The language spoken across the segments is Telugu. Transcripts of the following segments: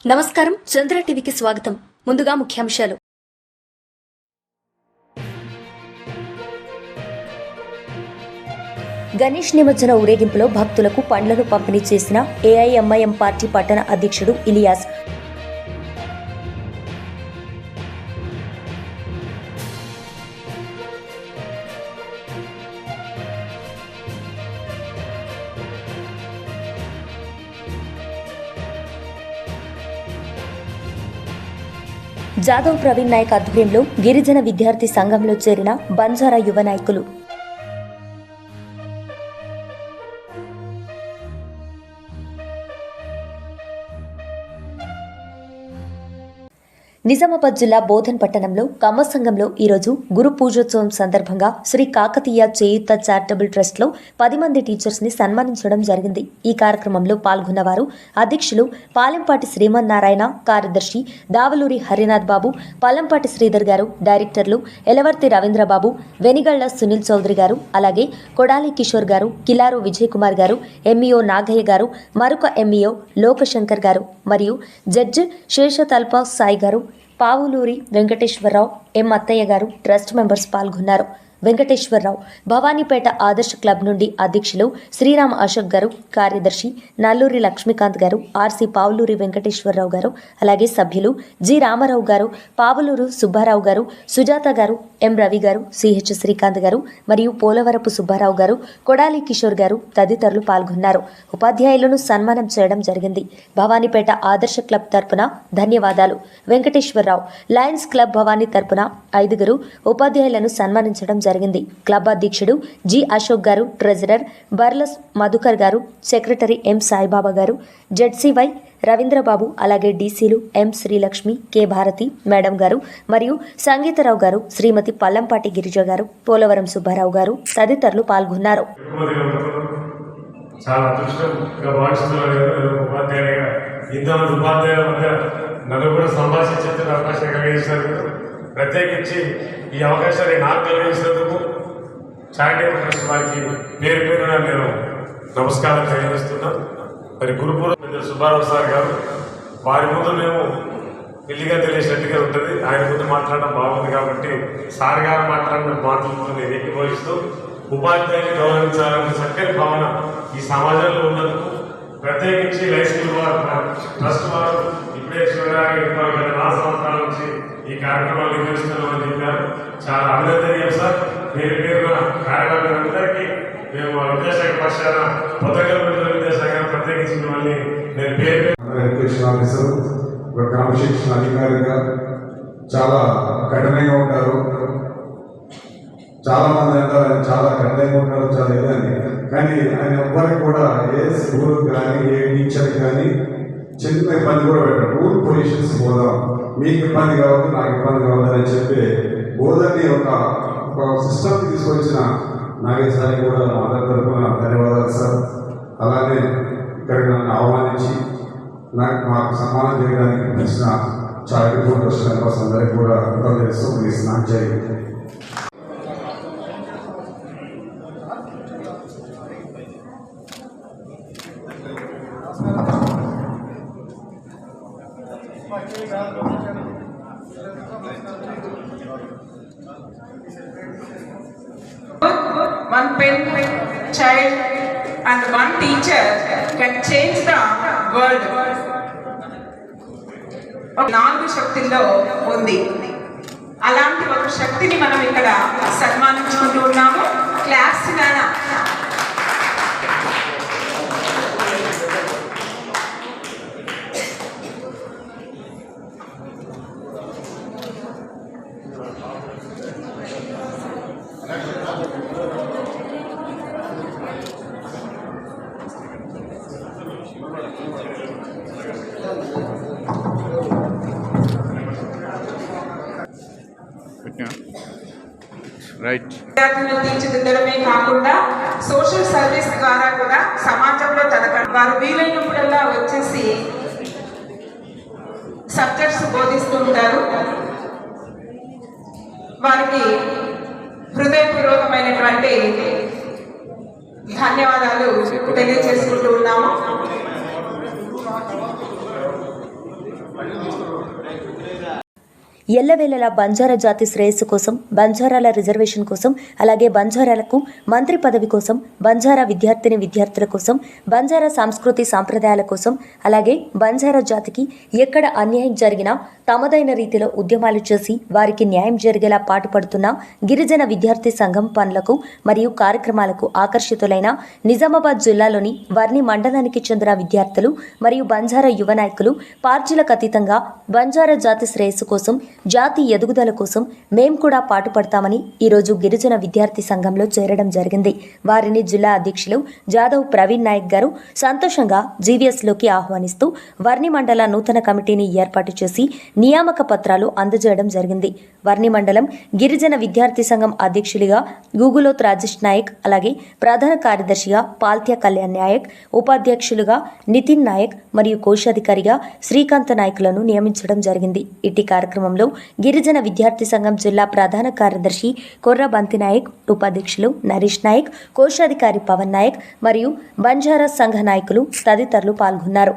నమస్కారం, చంద్ర టీవీకి స్వాగతం. ముందుగా ముఖ్యాంశాలు. గణేష్ నిమజ్జన ఊరేగింపులో భక్తులకు పండ్లను పంపిణీ చేసిన ఏఐఎంఐఎం పార్టీ పట్టణ అధ్యక్షుడు ఇలియాస్. జాదవ్ ప్రవీణ్ నాయక్ ఆధ్వర్యంలో గిరిజన విద్యార్థి సంఘంలో చేరిన బంజారా యువ నాయకులు. నిజామాబాద్ జిల్లా బోధన్ పట్టణంలో కమ్మ సంఘంలో ఈరోజు గురు పూజోత్సవం సందర్భంగా శ్రీ కాకతీయ చేయూత చారిటబుల్ ట్రస్ట్ లో 10 మంది టీచర్స్ ని సన్మానించడం జరిగింది. ఈ కార్యక్రమంలో పాల్గొన్నవారు అధ్యక్షులు పాలెంపాటి శ్రీమన్నారాయణ, కార్యదర్శి దావలూరి హరినాథ్ బాబు, పాలెంపాటి శ్రీధర్ గారు, డైరెక్టర్లు ఎలవర్తి రవీంద్రబాబు, వెనిగళ్ల సునీల్ చౌదరి గారు, అలాగే కొడాలి కిషోర్ గారు, కిలారు విజయ్ కుమార్ గారు, ఎంఈఓ నాగయ్య గారు, మరొక ఎంఈఓ లోకశంకర్ గారు మరియు జడ్జి శేషతల్ప సాయి గారు, పావులూరి వెంకటేశ్వరరావు, ఎం అత్తయ్య గారు ట్రస్ట్ మెంబర్స్ పాల్గొన్నారు. వెంకటేశ్వరరావు భవానీపేట ఆదర్శ క్లబ్ నుండి అధ్యక్షులు శ్రీరామ్ అశోక్ గారు, కార్యదర్శి నల్లూరి లక్ష్మీకాంత్ గారు, ఆర్సి పావులూరి వెంకటేశ్వరరావు గారు, అలాగే సభ్యులు జి రామారావు గారు, పావులూరు సుబ్బారావు గారు, సుజాత గారు, ఎం రవి గారు, సిహెచ్ శ్రీకాంత్ గారు మరియు పోలవరపు సుబ్బారావు గారు, కొడాలి కిషోర్ గారు తదితరులు పాల్గొన్నారు. ఉపాధ్యాయులను సన్మానం చేయడం జరిగింది. భవానీపేట ఆదర్శ క్లబ్ తరపున ధన్యవాదాలు. వెంకటేశ్వరరావు లయన్స్ క్లబ్ భవానీ తరపున 5 ఉపాధ్యాయులను సన్మానించడం జరిగింది. క్లబ్ అధ్యక్షుడు జి అశోక్ గారు, ట్రెజరర్ బర్లస్ మధుకర్ గారు, సెక్రటరీ ఎం సాయిబాబా గారు, జెడ్సీవై రవీంద్రబాబు, అలాగే డీసీలు ఎం శ్రీలక్ష్మి, కె భారతి మేడం గారు మరియు సంగీతరావు గారు, శ్రీమతి పల్లంపాటి గిరిజ గారు, పోలవరం సుబ్బారావు గారు తదితరులు పాల్గొన్నారు. ప్రత్యేకించి ఈ అవకాశాన్ని నాకు కలిగించినందుకు చారిటబుల్ ట్రస్ట్ వారికి పేరు పేరున నేను నమస్కారం తెలియజేస్తున్నాను. మరి గురుపూర్వ సుబ్బారావు సార్ గారు, వారి ముందు మేము పెళ్లిగా తెలిసినట్టుగా ఉంటుంది. ఆయన ముందు మాట్లాడడం బాగుంది కాబట్టి సార్ గారు మాట్లాడిన మాటలతో నేను ఏకీభవిస్తూ ఉపాధ్యాయుని గౌరవించాలనే చక్కని భావన ఈ సమాజంలో ఉన్నందుకు ప్రత్యేకించి లైఫ్ స్కూల్ వారు ట్రస్ట్ వారు ఇప్పుడే చూడడానికి 4 సంవత్సరాల నుంచి ఈ కార్యక్రమాలు నిర్వహిస్తున్నామని చెప్పారు. చాలా అభినందనీయం సార్. పేరు పేరున కార్యకర్తలందరికీ మేము విద్యాశాఖ పక్షాన విద్యాశాఖ ప్రత్యేకించి మిమ్మల్ని నేను క్రమశిక్షణ అధికారిగా చాలా కఠినంగా ఉంటారు. చాలా మంది అంటారు ఆయన చాలా కఠినంగా ఉంటారు, చాలా ఏదని. కానీ ఆయన ఎవ్వరికి కూడా ఏ స్కూల్ కానీ ఏ టీచర్ కానీ చిన్న ఇబ్బంది కూడా పెట్టారు. రూల్ పొజిషన్స్ పోదాం, మీకు ఇబ్బంది కావద్దు, నాకు ఇబ్బంది కావద్దని చెప్పి బోధని ఒక సిస్టమ్ తీసుకొచ్చిన నాగేశ్వరి కూడా అందరి తరఫున ధన్యవాదాలు సార్. అలానే ఇక్కడికి నన్ను ఆహ్వానించి మాకు సన్మానం చేయడానికి వచ్చిన చారిటబుల్ ట్రస్ట్ మెంబర్స్ అందరికీ కూడా కృతజ్ఞతలు చేస్తూ ప్లీజ్ నాకు చేయండి. One pen child and one teacher can change the world. 4 శక్తుల్లో ఉంది. అలాంటి ఒక శక్తిని మనం ఇక్కడ సన్మానించుకుంటూ ఉన్నాము. క్లాస్ గాన విద్యార్థులను తీర్చిదిద్దడమే కాకుండా సోషల్ సర్వీస్ ద్వారా కూడా సమాజంలో వారు వీలైనప్పుడల్లా వచ్చేసి సబ్జెక్ట్స్ బోధిస్తూ ఉంటారు. వారికి హృదయపూర్వకమైనటువంటి ధన్యవాదాలు తెలియజేసుకుంటూ ఉన్నాము. ఎల్లవేళలా బంజారా జాతి శ్రేయస్సు కోసం, బంజారాల రిజర్వేషన్ కోసం, అలాగే బంజారాలకు మంత్రి పదవి కోసం, బంజారా విద్యార్థుల కోసం, బంజారా సంస్కృతి సాంప్రదాయాల కోసం, అలాగే బంజారా జాతికి ఎక్కడ అన్యాయం జరిగినా తమదైన రీతిలో ఉద్యమాలు చేసి వారికి న్యాయం జరిగేలా పాటుపడుతున్న గిరిజన విద్యార్థి సంఘం పనులకు మరియు కార్యక్రమాలకు ఆకర్షితులైన నిజామాబాద్ జిల్లాలోని వర్ని మండలానికి చెందిన విద్యార్థులు మరియు బంజారా యువ నాయకులు పార్టీలకు అతీతంగా బంజారా జాతి శ్రేయస్సు కోసం, జాతి ఎదుగుదల కోసం మేం కూడా పాటుపడతామని ఈరోజు గిరిజన విద్యార్థి సంఘంలో చేరడం జరిగింది. వారిని జిల్లా అధ్యక్షులు జాదవ్ ప్రవీణ్ నాయక్ గారు సంతోషంగా జీవీఎస్లోకి ఆహ్వానిస్తూ వర్ని మండల నూతన కమిటీని ఏర్పాటు చేసి నియామక పత్రాలు అందజేయడం జరిగింది. వర్ని మండలం గిరిజన విద్యార్థి సంఘం అధ్యక్షులుగా గూగులోత్ రాజేష్ నాయక్, అలాగే ప్రధాన కార్యదర్శిగా పాల్త్య కళ్యాణ్ నాయక్, ఉపాధ్యక్షులుగా నితిన్ నాయక్ మరియు కోశాధికారిగా శ్రీకాంత్ నాయకులను నియమించడం జరిగింది. ఇట్టి కార్యక్రమంలో గిరిజన విద్యార్థి సంఘం జిల్లా ప్రధాన కార్యదర్శి కొర్ర బంతి నాయక్, ఉపాధ్యక్షులు నరేష్ నాయక్, కోశాధికారి పవన్ నాయక్ మరియు బంజారా సంఘ నాయకులు తదితరులు పాల్గొన్నారు.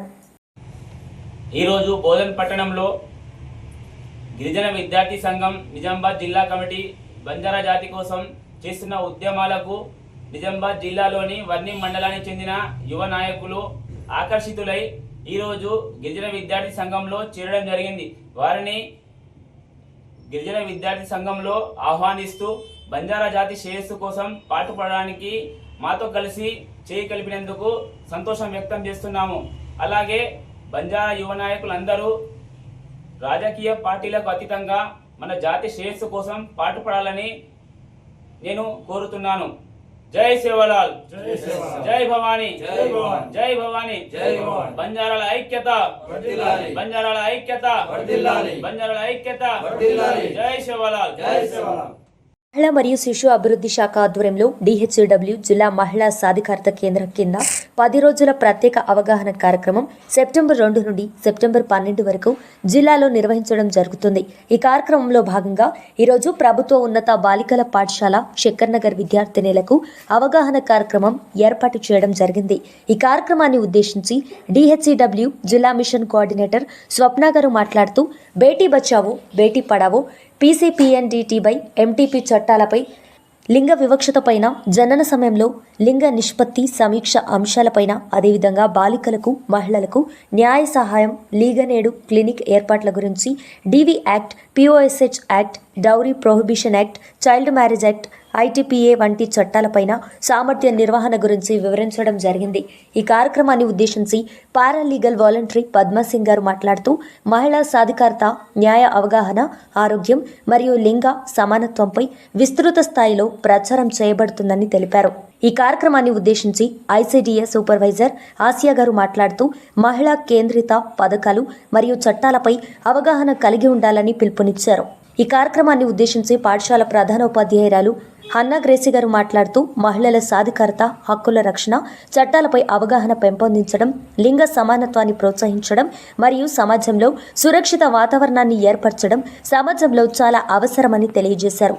ఈరోజు బోధన్ పట్టణంలో గిరిజన విద్యార్థి సంఘం నిజామాబాద్ జిల్లా కమిటీ బంజారా జాతి కోసం చేస్తున్న ఉద్యమాలకు నిజామాబాద్ జిల్లాలోని వర్ని మండలానికి చెందిన యువ నాయకులు ఆకర్షితులై ఈరోజు గిరిజన విద్యార్థి సంఘంలో చేరడం జరిగింది. వారిని గిరిజన విద్యార్థి సంఘంలో ఆహ్వానిస్తూ బంజారా జాతి శ్రేయస్సు కోసం పాటుపడడానికి మాతో కలిసి చేయి కలిపినందుకు సంతోషం వ్యక్తం చేస్తున్నాము. అలాగే బంజారా యువ నాయకులందరూ రాజకీయ పార్టీలకు అతీతంగా మన జాతి శ్రేయస్సు కోసం పాటుపడాలని నేను కోరుతున్నాను. జై సేవలాల్, జై భవానీ, జై భవానీ, బంజారాల ఐక్యత, బంజారాల ఐక్యత, బంజారాల ఐక్యత, జై సేవలాల్. మహిళా మరియు శిశు అభివృద్ధి శాఖ ఆధ్వర్యంలో DHCW జిల్లా మహిళా సాధికారత కేంద్రం కింద 10 రోజుల ప్రత్యేక అవగాహన కార్యక్రమం సెప్టెంబర్ 2 నుండి సెప్టెంబర్ 12 వరకు జిల్లాలో నిర్వహించడం జరుగుతుంది. ఈ కార్యక్రమంలో భాగంగా ఈరోజు ప్రభుత్వ ఉన్నత బాలికల పాఠశాల శక్కర్ నగర్ విద్యార్థినులకు అవగాహన కార్యక్రమం ఏర్పాటు చేయడం జరిగింది. ఈ కార్యక్రమాన్ని ఉద్దేశించి DHCW జిల్లా మిషన్ కోఆర్డినేటర్ స్వప్న గారు మాట్లాడుతూ బేటీ బచావో బేటీ పడావో PCPNDT MTP చట్టాలపై, లింగ వివక్షతపైన, జనన సమయంలో లింగ నిష్పత్తి సమీక్ష అంశాలపైన, అదేవిధంగా బాలికలకు, మహిళలకు న్యాయ సహాయం, లీగనేడు క్లినిక్ ఏర్పాట్ల గురించి, DV act, POSH act, dowry prohibition act, child marriage act, ITPA వంటి చట్టాలపైన సామర్థ్య నిర్వహణ గురించి వివరించడం జరిగింది. ఈ కార్యక్రమాన్ని ఉద్దేశించి పారాలీగల్ వాలంటరీ పద్మసింగ్ గారు మాట్లాడుతూ మహిళా సాధికారత, న్యాయ అవగాహన, ఆరోగ్యం మరియు లింగ సమానత్వంపై విస్తృత స్థాయిలో ప్రచారం చేయబడుతుందని తెలిపారు. ఈ కార్యక్రమాన్ని ఉద్దేశించి ICDS సూపర్వైజర్ ఆసియా గారు మాట్లాడుతూ మహిళా కేంద్రిత పథకాలు మరియు చట్టాలపై అవగాహన కలిగి ఉండాలని పిలుపునిచ్చారు. ఈ కార్యక్రమాన్ని ఉద్దేశించి పాఠశాల ప్రధానోపాధ్యాయురాలు హన్నా గ్రేసీ గారు మాట్లాడుతూ మహిళల సాధికారత, హక్కుల రక్షణ, చట్టాలపై అవగాహన పెంపొందించడం, లింగ సమానత్వాన్ని ప్రోత్సహించడం మరియు సమాజంలో సురక్షిత వాతావరణాన్ని ఏర్పరచడం సమాజంలో చాలా అవసరమని తెలియజేశారు.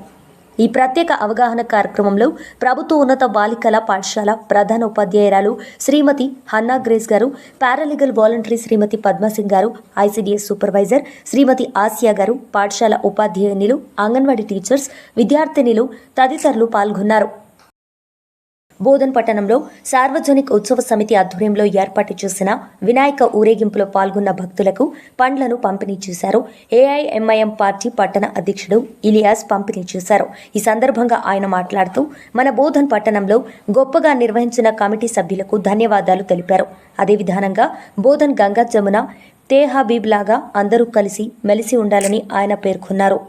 ఈ ప్రత్యేక అవగాహన కార్యక్రమంలో ప్రభుత్వ ఉన్నత బాలికల పాఠశాల ప్రధాన ఉపాధ్యాయురాలు శ్రీమతి హన్నా గ్రేస్ గారు, పారాలీగల్ వాలంటరీ శ్రీమతి పద్మసింగ్ గారు, ICDS సూపర్వైజర్ శ్రీమతి ఆసియా గారు, పాఠశాల ఉపాధ్యాయునిలు, అంగన్వాడీ టీచర్స్, విద్యార్థినిలు తదితరులు పాల్గొన్నారు. బోధన్ పట్టణంలో సార్వజనిక ఉత్సవ సమితి ఆధ్వర్యంలో ఏర్పాటు చేసిన వినాయక ఊరేగింపులో పాల్గొన్న భక్తులకు పండ్లను పంపిణీ చేశారు. AIMIM పార్టీ పట్టణ అధ్యక్షుడు ఇలియాస్ పంపిణీ చేశారు. ఈ సందర్భంగా ఆయన మాట్లాడుతూ మన బోధన్ పట్టణంలో గొప్పగా నిర్వహించిన కమిటీ సభ్యులకు ధన్యవాదాలు తెలిపారు. అదే విధానంగా బోధన్ గంగా జమున తేహాబీబ్ లాగా అందరూ కలిసి మెలిసి ఉండాలని ఆయన పేర్కొన్నారు.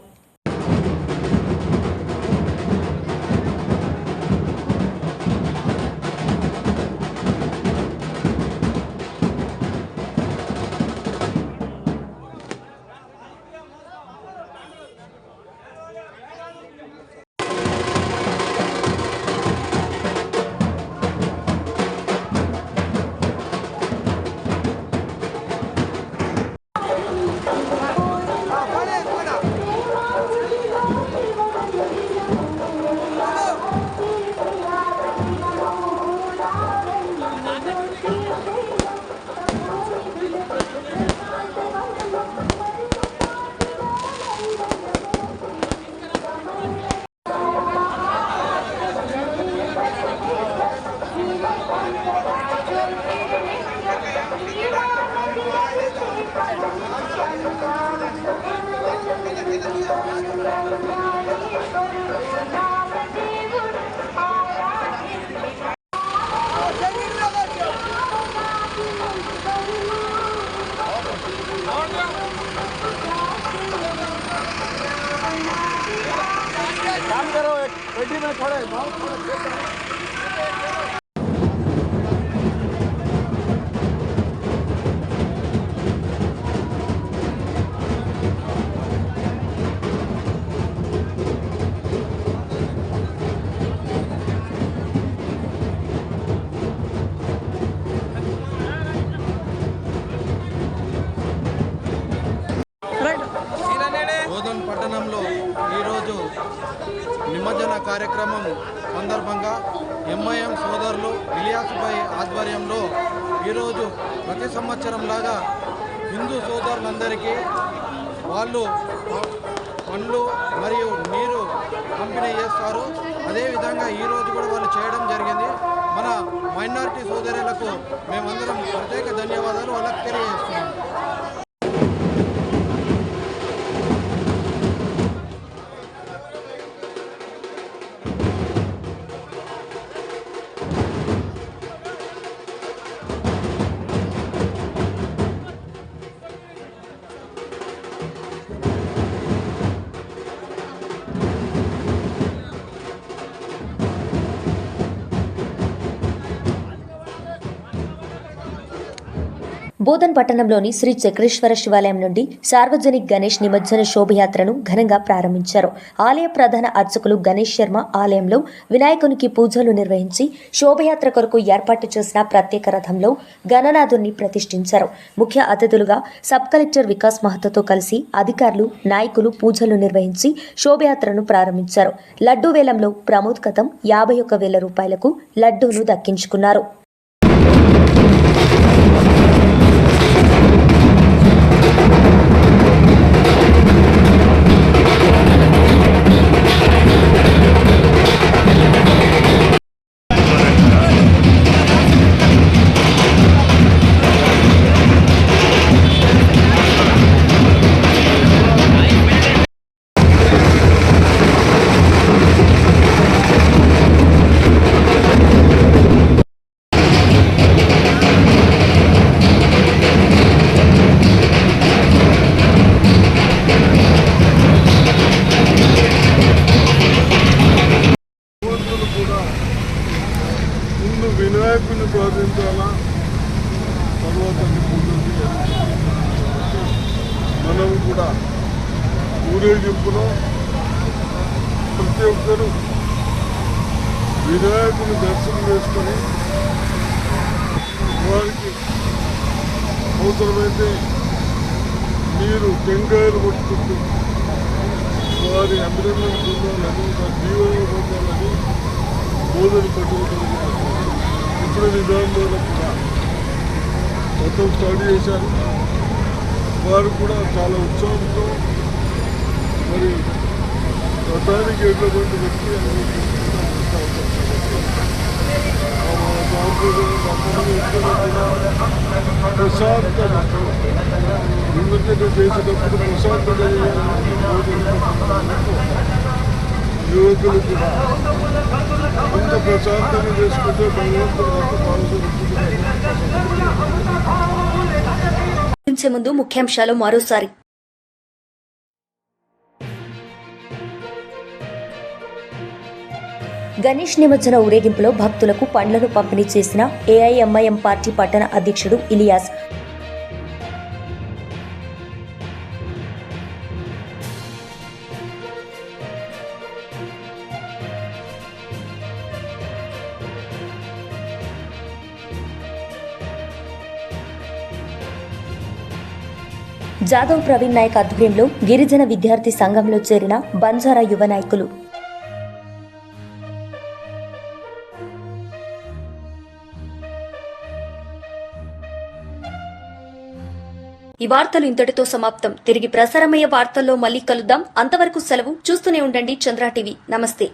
బోధన్ పట్టణంలో ఈరోజు నిమజ్జన కార్యక్రమం సందర్భంగా ఎంఐఎం సోదరులు ఇలియాస్ భాయ్ ఆధ్వర్యంలో ఈరోజు ప్రతి సంవత్సరం లాగా హిందూ సోదరులందరికీ వాళ్ళు పండ్లు మరియు నీరు పంపిణీ చేస్తారు. అదేవిధంగా ఈరోజు కూడా వాళ్ళు చేయడం జరిగింది. మన మైనారిటీ సోదరులకు మేమందరం ప్రత్యేక ధన్యవాదాలు వాళ్ళకి తెలియజేస్తున్నాం. బోధన్ పట్టణంలోని శ్రీ చక్రేశ్వర శివాలయం నుండి సార్వజనిక్ గణేష్ నిమజ్జన శోభయాత్రను ఘనంగా ప్రారంభించారు. ఆలయ ప్రధాన అర్చకులు గణేష్ శర్మ ఆలయంలో వినాయకునికి పూజలు నిర్వహించి శోభయాత్ర కొరకు ఏర్పాటు చేసిన ప్రత్యేక రథంలో గణనాథుని ప్రతిష్ఠించారు. ముఖ్య అతిథులుగా సబ్ కలెక్టర్ వికాస్ మహతోతో కలిసి అధికారులు, నాయకులు పూజలు నిర్వహించి శోభయాత్రను ప్రారంభించారు. లడ్డూ వేలంలో ప్రమోద్ కథం 51,000 రూపాయలకు లడ్డూను దక్కించుకున్నారు. ముందు వినాయకుని ప్రార్థించాలా, తర్వాత మనం కూడా ఊరేగింపులో ప్రతి ఒక్కరూ వినాయకుని దర్శనం చేసుకొని వారికి అవసరమైతే మీరు టెంకాయలు కొట్టుకుంటూ వారి అభినందన పొందాలని, వారి జీవనం పొందాలని బోధన పట్టుకుంటుంది. ఇప్పుడు నిజాంలో కూడా మొత్తం స్టడీ చేశారు. వారు కూడా చాలా ఉత్సాహంతో మరి రథానికి ఎటువంటి వ్యక్తి ప్రశాంతత నిమజ్జన చేసేటప్పుడు ప్రశాంతత యువకులు కూడా అంత ప్రశాంతంగా చేసుకుంటే భగవంతుడు ముందు ముఖ్యాంశాలు మరోసారి. గణేష్ నిమజ్జన ఊరేగింపులో భక్తులకు పండ్లను పంపిణీ చేసిన ఏఐఎంఐఎం పార్టీ పట్టణ అధ్యక్షుడు ఇలియాస్. జాదవ్ ప్రవీణ్ నాయక్ ఆధ్వర్యంలో గిరిజన విద్యార్థి సంఘంలో చేరిన బంజారా యువ నాయకులు. ఈ వార్తలు ఇంతటితో సమాప్తం. తిరిగి ప్రసారమయ్యే వార్తల్లో మళ్ళీ కలుద్దాం. అంతవరకు సెలవు. చూస్తూనే ఉండండి చంద్ర టీవీ. నమస్తే.